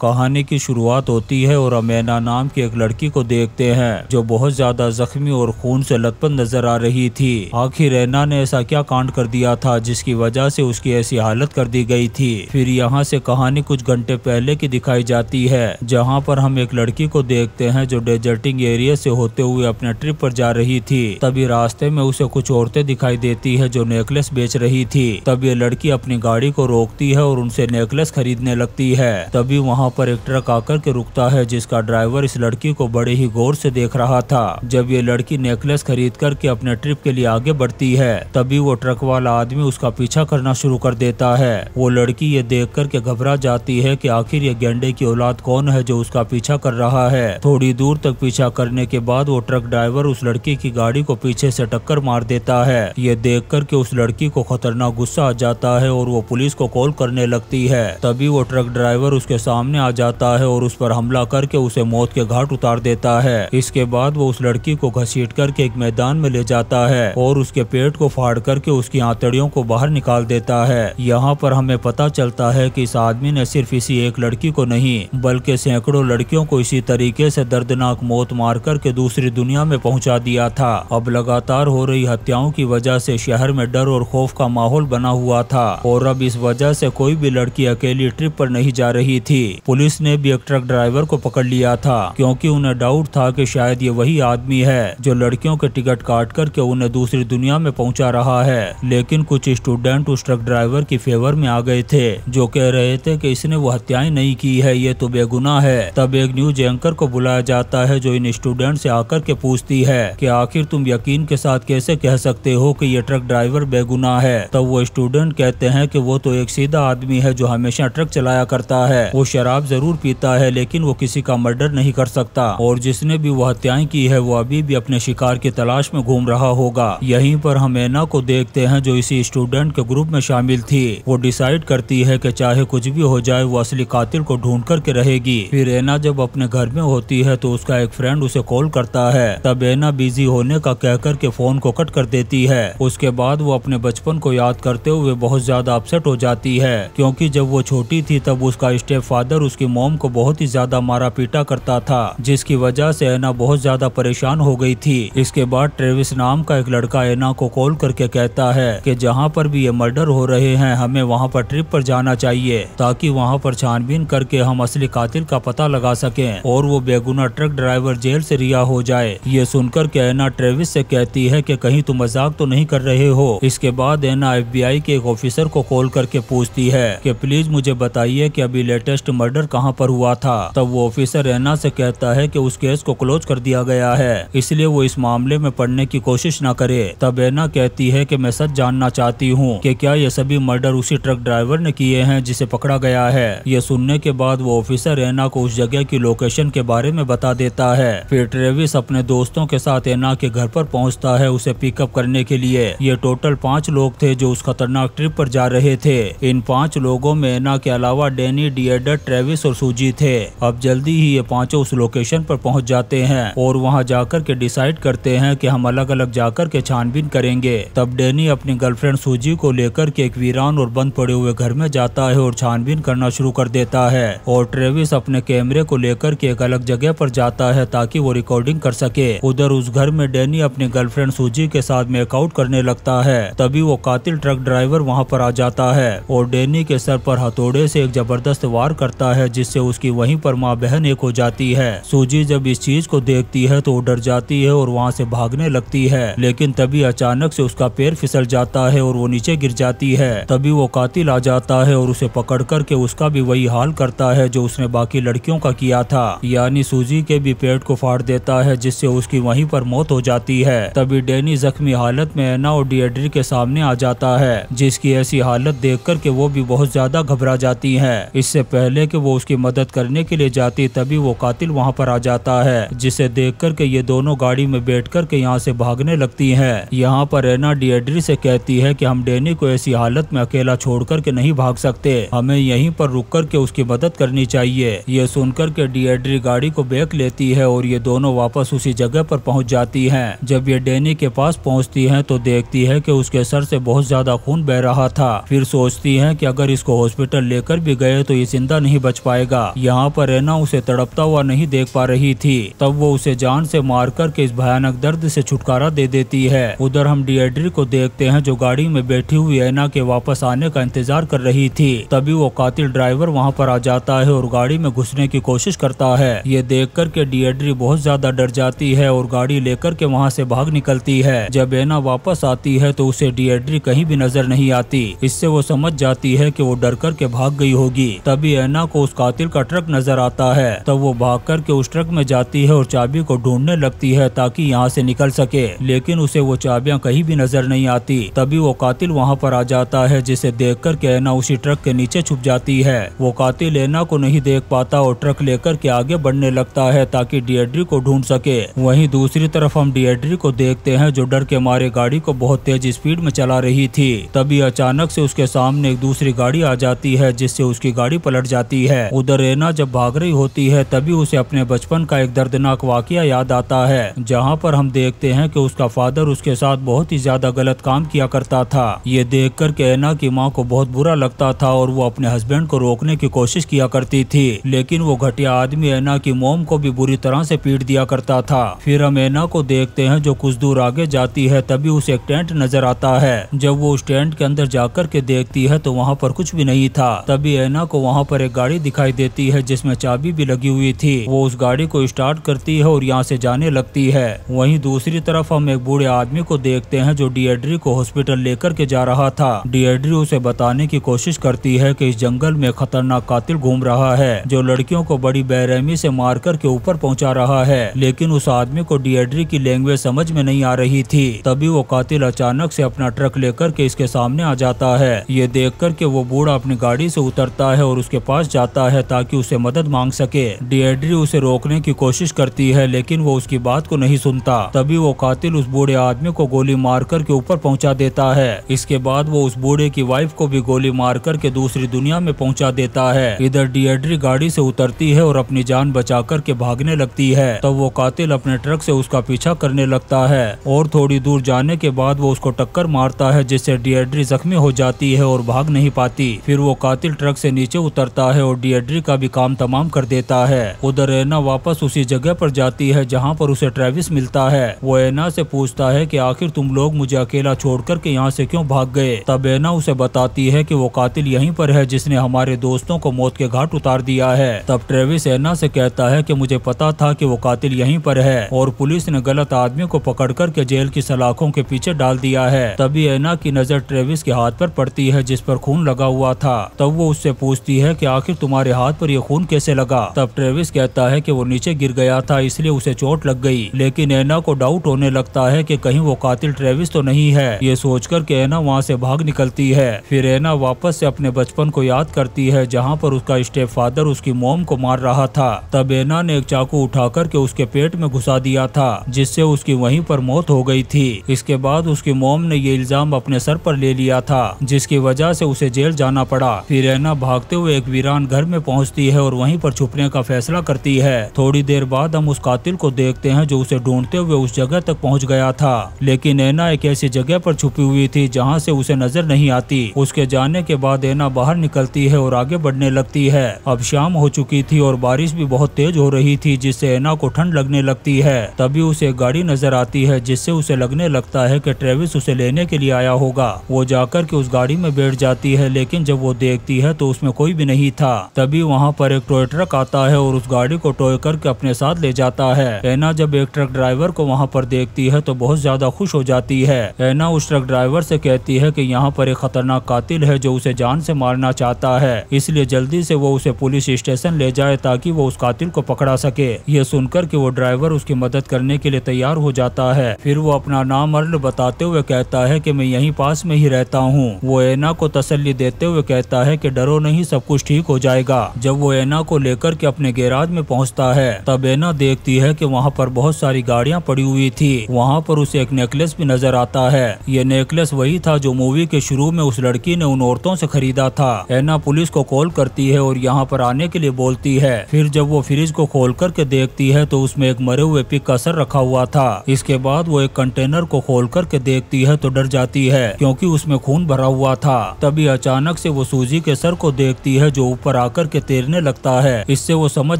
कहानी की शुरुआत होती है और अमेना नाम की एक लड़की को देखते हैं जो बहुत ज्यादा जख्मी और खून से लथपथ नजर आ रही थी। आखिर ऐना ने ऐसा क्या कांड कर दिया था जिसकी वजह से उसकी ऐसी हालत कर दी गई थी। फिर यहाँ से कहानी कुछ घंटे पहले की दिखाई जाती है जहाँ पर हम एक लड़की को देखते हैं जो डेजर्टिंग एरिया से होते हुए अपने ट्रिप पर जा रही थी। तभी रास्ते में उसे कुछ औरतें दिखाई देती है जो नेकलेस बेच रही थी। तब ये लड़की अपनी गाड़ी को रोकती है और उनसे नेकलेस खरीदने लगती है। तभी वहाँ पर एक ट्रक आकर के रुकता है जिसका ड्राइवर इस लड़की को बड़े ही गौर से देख रहा था। जब ये लड़की नेकलेस खरीद करके अपने ट्रिप के लिए आगे बढ़ती है तभी वो ट्रक वाला आदमी उसका पीछा करना शुरू कर देता है। वो लड़की ये देख करके घबरा जाती है कि आखिर ये गेंडे की औलाद कौन है जो उसका पीछा कर रहा है। थोड़ी दूर तक पीछा करने के बाद वो ट्रक ड्राइवर उस लड़की की गाड़ी को पीछे से टक्कर मार देता है। ये देख करके उस लड़की को खतरनाक गुस्सा आ जाता है और वो पुलिस को कॉल करने लगती है। तभी वो ट्रक ड्राइवर उसके सामने आ जाता है और उस पर हमला करके उसे मौत के घाट उतार देता है। इसके बाद वो उस लड़की को घसीट करके एक मैदान में ले जाता है और उसके पेट को फाड़ करके उसकी आंतड़ियों को बाहर निकाल देता है। यहाँ पर हमें पता चलता है कि इस आदमी ने सिर्फ इसी एक लड़की को नहीं बल्कि सैकड़ों लड़कियों को इसी तरीके से दर्दनाक मौत मार करके दूसरी दुनिया में पहुँचा दिया था। अब लगातार हो रही हत्याओं की वजह से शहर में डर और खौफ का माहौल बना हुआ था और अब इस वजह से कोई भी लड़की अकेली ट्रिप पर नहीं जा रही थी। पुलिस ने भी एक ट्रक ड्राइवर को पकड़ लिया था क्योंकि उन्हें डाउट था कि शायद ये वही आदमी है जो लड़कियों के टिकट काट करके उन्हें दूसरी दुनिया में पहुंचा रहा है। लेकिन कुछ स्टूडेंट उस ट्रक ड्राइवर की फेवर में आ गए थे जो कह रहे थे कि इसने वो हत्याएं नहीं की है, ये तो बेगुनाह है। तब एक न्यूज एंकर को बुलाया जाता है जो इन स्टूडेंट से आकर के पूछती है कि आखिर तुम यकीन के साथ कैसे कह सकते हो कि ये ट्रक ड्राइवर बेगुनाह है। तब वो स्टूडेंट कहते हैं कि वो तो एक सीधा आदमी है जो हमेशा ट्रक चलाया करता है। वो शराब जरूर पीता है लेकिन वो किसी का मर्डर नहीं कर सकता और जिसने भी वो हत्याएं की है वो अभी भी अपने शिकार की तलाश में घूम रहा होगा। यहीं पर हम ऐना को देखते हैं जो इसी स्टूडेंट के ग्रुप में शामिल थी। वो डिसाइड करती है कि चाहे कुछ भी हो जाए वो असली कातिल को ढूंढ करके रहेगी। फिर ऐना जब अपने घर में होती है तो उसका एक फ्रेंड उसे कॉल करता है। तब ऐना बिजी होने का कह करके फोन को कट कर देती है। उसके बाद वो अपने बचपन को याद करते हुए बहुत ज्यादा अपसेट हो जाती है क्योंकि जब वो छोटी थी तब उसका स्टेप फादर उसकी मॉम को बहुत ही ज्यादा मारा पीटा करता था जिसकी वजह से ऐना बहुत ज्यादा परेशान हो गई थी। इसके बाद ट्रेविस नाम का एक लड़का ऐना को कॉल करके कहता है कि जहाँ पर भी ये मर्डर हो रहे हैं हमें वहाँ पर ट्रिप पर जाना चाहिए ताकि वहाँ पर छानबीन करके हम असली कातिल का पता लगा सकें और वो बेगुनाह ट्रक ड्राइवर जेल से रिहा हो जाए। ये सुनकर के ऐना ट्रेविस से कहती है कि कहीं तुम मजाक तो नहीं कर रहे हो। इसके बाद ऐना FBI के एक ऑफिसर को कॉल करके पूछती है कि प्लीज मुझे बताइए कि अभी लेटेस्ट मर्डर कहां पर हुआ था। तब वो ऑफिसर ऐना से कहता है कि उस केस को क्लोज कर दिया गया है इसलिए वो इस मामले में पढ़ने की कोशिश न करे। तब ऐना कहती है कि मैं सच जानना चाहती हूँ कि क्या ये सभी मर्डर उसी ट्रक ड्राइवर ने किए हैं जिसे पकड़ा गया है। ये सुनने के बाद वो ऑफिसर ऐना को उस जगह की लोकेशन के बारे में बता देता है। फिर ट्रेविस अपने दोस्तों के साथ ऐना के घर पर पहुँचता है उसे पिकअप करने के लिए। ये टोटल 5 लोग थे जो उस खतरनाक ट्रिप पर जा रहे थे। इन 5 लोगों में ऐना के अलावा डैनी, डिएडर, ट्रेविस और सूजी थे। अब जल्दी ही ये पांचों उस लोकेशन पर पहुंच जाते हैं और वहां जाकर के डिसाइड करते हैं कि हम अलग अलग जाकर के छानबीन करेंगे। तब डैनी अपनी गर्लफ्रेंड सूजी को लेकर के एक वीरान और बंद पड़े हुए घर में जाता है और छानबीन करना शुरू कर देता है और ट्रेविस अपने कैमरे को लेकर के एक अलग जगह पर जाता है ताकि वो रिकॉर्डिंग कर सके। उधर उस घर में डैनी अपनी गर्लफ्रेंड सूजी के साथ मेकआउट करने लगता है। तभी वो कातिल ट्रक ड्राइवर वहां पर आ जाता है और डैनी के सर पर हथौड़े से एक जबरदस्त वार करता है जिससे उसकी वहीं पर माँ बहन एक हो जाती है। सूजी जब इस चीज को देखती है तो वो डर जाती है और वहाँ से भागने लगती है लेकिन तभी अचानक से उसका पैर फिसल जाता है और वो नीचे गिर जाती है। तभी वो कातिल आ जाता है और उसे पकड़ करके उसका भी वही हाल करता है जो उसने बाकी लड़कियों का किया था, यानी सूजी के भी पेट को फाड़ देता है जिससे उसकी वहीं पर मौत हो जाती है। तभी डैनी जख्मी हालत में ऐना और डिएड्री के सामने आ जाता है जिसकी ऐसी हालत देख कर के वो भी बहुत ज्यादा घबरा जाती है। इससे पहले कि वो उसकी मदद करने के लिए जाती तभी वो कातिल वहाँ पर आ जाता है जिसे देख कर के ये दोनों गाड़ी में बैठ कर के यहाँ से भागने लगती हैं। यहाँ पर ऐना डिएड्री से कहती है कि हम डैनी को ऐसी हालत में अकेला छोड़ कर के नहीं भाग सकते, हमें यहीं पर रुक कर के उसकी मदद करनी चाहिए। ये सुनकर के डिएड्री गाड़ी को बैक लेती है और ये दोनों वापस उसी जगह पर पहुँच जाती हैं। जब ये डैनी के पास पहुँचती हैं तो देखती है कि उसके सर से बहुत ज्यादा खून बह रहा था। फिर सोचती हैं कि अगर इसको हॉस्पिटल लेकर भी गए तो ये जिंदा नहीं बच पाएगा। यहाँ पर एना उसे तड़पता हुआ नहीं देख पा रही थी, तब वो उसे जान से मार करके इस भयानक दर्द से छुटकारा दे देती है। उधर हम डिएड्री को देखते हैं जो गाड़ी में बैठी हुई एना के वापस आने का इंतजार कर रही थी। तभी वो कातिल ड्राइवर वहाँ पर आ जाता है और गाड़ी में घुसने की कोशिश करता है। ये देख कर के डिएड्री बहुत ज्यादा डर जाती है और गाड़ी लेकर के वहाँ से भाग निकलती है। जब एना वापस आती है तो उसे डिएड्री कहीं भी नजर नहीं आती। इससे वो समझ जाती है कि वो डर कर के भाग गई होगी। तभी एना को उस कातिल का ट्रक नजर आता है। तब वो भाग कर के उस ट्रक में जाती है और चाबी को ढूंढने लगती है ताकि यहाँ से निकल सके, लेकिन उसे वो चाबियां कहीं भी नजर नहीं आती। तभी वो कातिल वहाँ पर आ जाता है, जिसे देख कर के एना उसी ट्रक के नीचे छुप जाती है। वो कातिल एना को नहीं देख पाता और ट्रक लेकर के आगे बढ़ने लगता है ताकि डिएड्री को ढूंढ सके। वहीं दूसरी तरफ हम डिएड्री को देखते हैं जो डर के मारे गाड़ी को बहुत तेज स्पीड में चला रही थी। तभी अचानक से उसके सामने एक दूसरी गाड़ी आ जाती है, जिससे उसकी गाड़ी पलट जाती है। उधर एना जब भाग रही होती है तभी उसे अपने बचपन का एक दर्दनाक वाकया याद आता है, जहाँ पर हम देखते हैं कि उसका फादर उसके साथ बहुत ही ज्यादा गलत काम किया करता था। ये देख कर के एना की माँ को बहुत बुरा लगता था और वो अपने हस्बैंड को रोकने की कोशिश किया करती थी, लेकिन वो घटिया आदमी एना की मॉम को भी बुरी तरह से पीट दिया करता था। फिर हम एना को देखते हैं जो कुछ दूर आगे जाती है, तभी उसे एक टेंट नजर आता है। जब वो उस टेंट के अंदर जाकर के देखती है तो वहाँ पर कुछ भी नहीं था। तभी एना को वहाँ पर एक गाड़ी दिखाई देती है जिसमें चाबी भी लगी हुई थी। वो उस गाड़ी को स्टार्ट करती है और यहाँ से जाने लगती है। वहीं दूसरी तरफ हम एक बूढ़े आदमी को देखते हैं जो डिएड्री को हॉस्पिटल लेकर के जा रहा था। डिएड्री उसे बताने की कोशिश करती है कि इस जंगल में खतरनाक कातिल घूम रहा है जो लड़कियों को बड़ी बेरहमी से मार कर के ऊपर पहुंचा रहा है, लेकिन उस आदमी को डिएड्री की लैंग्वेज समझ में नहीं आ रही थी। तभी वो कातिल अचानक से अपना ट्रक लेकर के इसके सामने आ जाता है। ये देख कर के वो बूढ़ा अपनी गाड़ी से उतरता है और उसके पास जाता है ताकि उसे मदद मांग सके। डिएड्री उसे रोकने की कोशिश करती है, लेकिन वो उसकी बात को नहीं सुनता। तभी वो कातिल उस बूढ़े आदमी को गोली मार कर के ऊपर पहुंचा देता है। इसके बाद वो उस बूढ़े की वाइफ को भी गोली मार कर के दूसरी दुनिया में पहुंचा देता है। इधर डिएड्री गाड़ी से उतरती है और अपनी जान बचा कर के भागने लगती है। तब वो कातिल अपने ट्रक से उसका पीछा करने लगता है और थोड़ी दूर जाने के बाद वो उसको टक्कर मारता है, जिससे डिएड्री जख्मी हो जाती है और भाग नहीं पाती। फिर वो कातिल ट्रक से नीचे उतरता है और डिएड्री का भी काम तमाम कर देता है। उधर एना वापस उसी जगह पर जाती है जहाँ पर उसे ट्रेविस मिलता है। वो एना से पूछता है कि आखिर तुम लोग मुझे अकेला छोड़ कर के यहाँ से क्यों भाग गए। तब एना उसे बताती है कि वो कातिल यहीं पर है जिसने हमारे दोस्तों को मौत के घाट उतार दिया है। तब ट्रेविस एना से कहता है कि मुझे पता था कि वो कातिल यहीं पर है और पुलिस ने गलत आदमी को पकड़ कर के जेल की सलाखों के पीछे डाल दिया है। तभी एना की नजर ट्रेविस के हाथ पर पड़ती है जिस पर खून लगा हुआ था। तब वो उससे पूछती है कि आखिर तुम्हारे हाथ पर ये खून कैसे लगा। तब ट्रेविस कहता है कि वो नीचे गिर गया था इसलिए उसे चोट लग गई, लेकिन एना को डाउट होने लगता है कि कहीं वो कातिल ट्रेविस तो नहीं है। ये सोचकर के एना वहाँ से भाग निकलती है। फिर एना वापस से अपने बचपन को याद करती है जहाँ पर उसका स्टेप फादर उसकी मॉम को मार रहा था। तब एना ने एक चाकू उठाकर के उसके पेट में घुसा दिया था जिससे उसकी वहीं पर मौत हो गई थी। इसके बाद उसकी मॉम ने ये इल्जाम अपने सर पर ले लिया था जिसकी वजह से उसे जेल जाना पड़ा। फिर एना भागते हुए एक वीरान घर में पहुंचती है और वहीं पर छुपने का फैसला करती है। थोड़ी देर बाद हम उस कातिल को देखते हैं जो उसे ढूंढते हुए उस जगह तक पहुंच गया था, लेकिन एना एक ऐसी जगह पर छुपी हुई थी जहां से उसे नजर नहीं आती। उसके जाने के बाद एना बाहर निकलती है और आगे बढ़ने लगती है। अब शाम हो चुकी थी और बारिश भी बहुत तेज हो रही थी जिससे एना को ठंड लगने लगती है। तभी उसे एक गाड़ी नजर आती है जिससे उसे लगने लगता है कि ट्रेविस उसे लेने के लिए आया होगा। वो जाकर के उस गाड़ी में बैठ जाती है, लेकिन जब वो देखती है तो उसमें कोई भी नहीं था। तभी वहाँ पर एक टॉय ट्रक आता है और उस गाड़ी को टॉय करके अपने साथ ले जाता है। एना जब एक ट्रक ड्राइवर को वहाँ पर देखती है तो बहुत ज्यादा खुश हो जाती है। एना उस ट्रक ड्राइवर से कहती है कि यहाँ पर एक खतरनाक कातिल है जो उसे जान से मारना चाहता है, इसलिए जल्दी से वो उसे पुलिस स्टेशन ले जाए ताकि वो उस कातिल को पकड़ा सके। ये सुनकर कि वो ड्राइवर उसकी मदद करने के लिए तैयार हो जाता है। फिर वो अपना नाम अर्ल बताते हुए कहता है कि मैं यहीं पास में ही रहता हूँ। वो एना को तसल्ली देते हुए कहता है कि डरो नहीं, सब कुछ ठीक हो जाएगा। जब वो एना को लेकर के अपने गैराज में पहुँचता है तब एना देखती है कि वहाँ पर बहुत सारी गाड़ियाँ पड़ी हुई थी। वहाँ पर उसे एक नेकलेस भी नजर आता है। ये नेकलेस वही था जो मूवी के शुरू में उस लड़की ने उन औरतों से खरीदा था। एना पुलिस को कॉल करती है और यहाँ पर आने के लिए बोलती है। फिर जब वो फ्रिज को खोल करके देखती है तो उसमें एक मरे हुए पिग का सर रखा हुआ था। इसके बाद वो एक कंटेनर को खोल करके देखती है तो डर जाती है क्योंकि उसमें खून भरा हुआ था। तभी अचानक से वो सूजी के सर को देखती है जो ऊपर आकर के तैरने लगता है। इससे वो समझ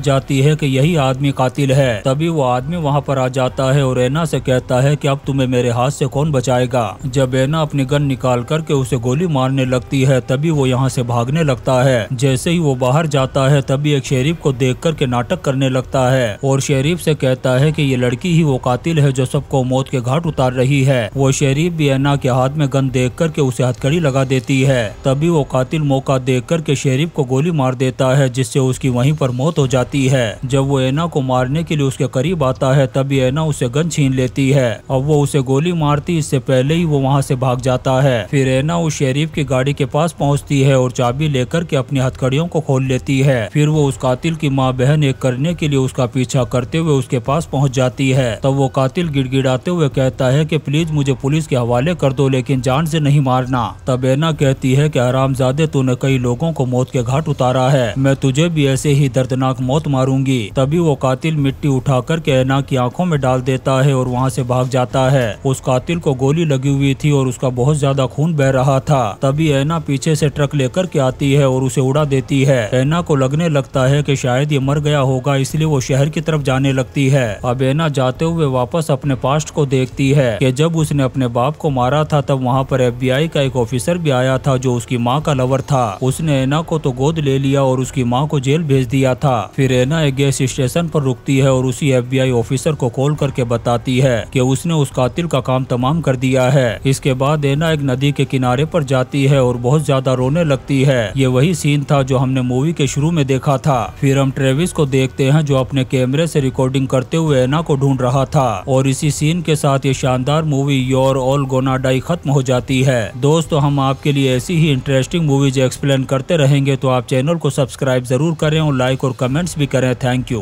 जाती है कि यही आदमी कातिल है। तभी वो आदमी वहाँ पर आ जाता है और एना से कहता है कि अब तुम्हें मेरे हाथ से कौन बचाएगा। जब एना अपनी गन निकाल करके उसे गोली मारने लगती है तभी वो यहाँ से भागने लगता है। जैसे ही वो बाहर जाता है तभी एक शेरीफ को देख करके नाटक करने लगता है और शेरीफ से कहता है कि ये लड़की ही वो कातिल है जो सबको मौत के घाट उतार रही है। वो शेरीफ भी एना के हाथ में गन देख करके उसे हथकड़ी लगा देती है। तभी वो कातिल मौका देख करके शेरीफ को गोली मार देता है जिससे उसकी वहीं पर मौत हो जाती है। जब वो एना को मारने के लिए उसके करीब आता है तभी एना उसे गन छीन लेती है। अब वो उसे गोली मारती इससे पहले ही वो वहाँ से भाग जाता है। फिर एना उस शेरीफ की गाड़ी के पास पहुँचती है और चाबी लेकर के अपनी हथकड़ियों को खोल लेती है। फिर वो उस कातिल की माँ बहन एक करने के लिए उसका पीछा करते हुए उसके पास पहुँच जाती है। तब वो कातिल गिड़गिड़ाते हुए कहता है कि प्लीज मुझे पुलिस के हवाले कर दो लेकिन जान से नहीं मारना। तब एना कहती है कि हरामजादे तूने कई लोगों को मौत के घाट उतारा है, मैं तुझे भी ऐसे ही दर्दनाक मौत मारूंगी। तभी वो कातिल मिट्टी उठा कर के एना की आंखों में डाल देता है और वहाँ से भाग जाता है। उस कातिल को गोली लगी हुई थी और उसका बहुत ज्यादा खून बह रहा था। तभी एना पीछे से ट्रक लेकर के आती है और उसे उड़ा देती है। एना को लगने लगता है कि शायद ये मर गया होगा, इसलिए वो शहर की तरफ जाने लगती है। अब एना जाते हुए वापस अपने पास्ट को देखती है कि जब उसने अपने बाप को मारा था तब वहाँ पर FBI का एक ऑफिसर भी आया था जो उसकी माँ का लवर था। उसने एना को तो गोद ले लिया और उसकी माँ को जेल भेज दिया था। फिर एना एक गैस स्टेशन पर रुकती है और उसी FBI ऑफिसर को कॉल करके बताती है कि उसने उस कातिल का काम तमाम कर दिया है। इसके बाद एना एक नदी के किनारे पर जाती है और बहुत ज्यादा रोने लगती है। ये वही सीन था जो हमने मूवी के शुरू में देखा था। फिर हम ट्रेविस को देखते हैं जो अपने कैमरे से रिकॉर्डिंग करते हुए एना को ढूंढ रहा था और इसी सीन के साथ ये शानदार movie you're all gonna die खत्म हो जाती है। दोस्तों हम आपके लिए ऐसी ही इंटरेस्टिंग मूवीज एक्सप्लेन करते रहेंगे, तो आप चैनल को सब्सक्राइब जरूर करें और लाइक और कमेंट्स भी करें। Thank you.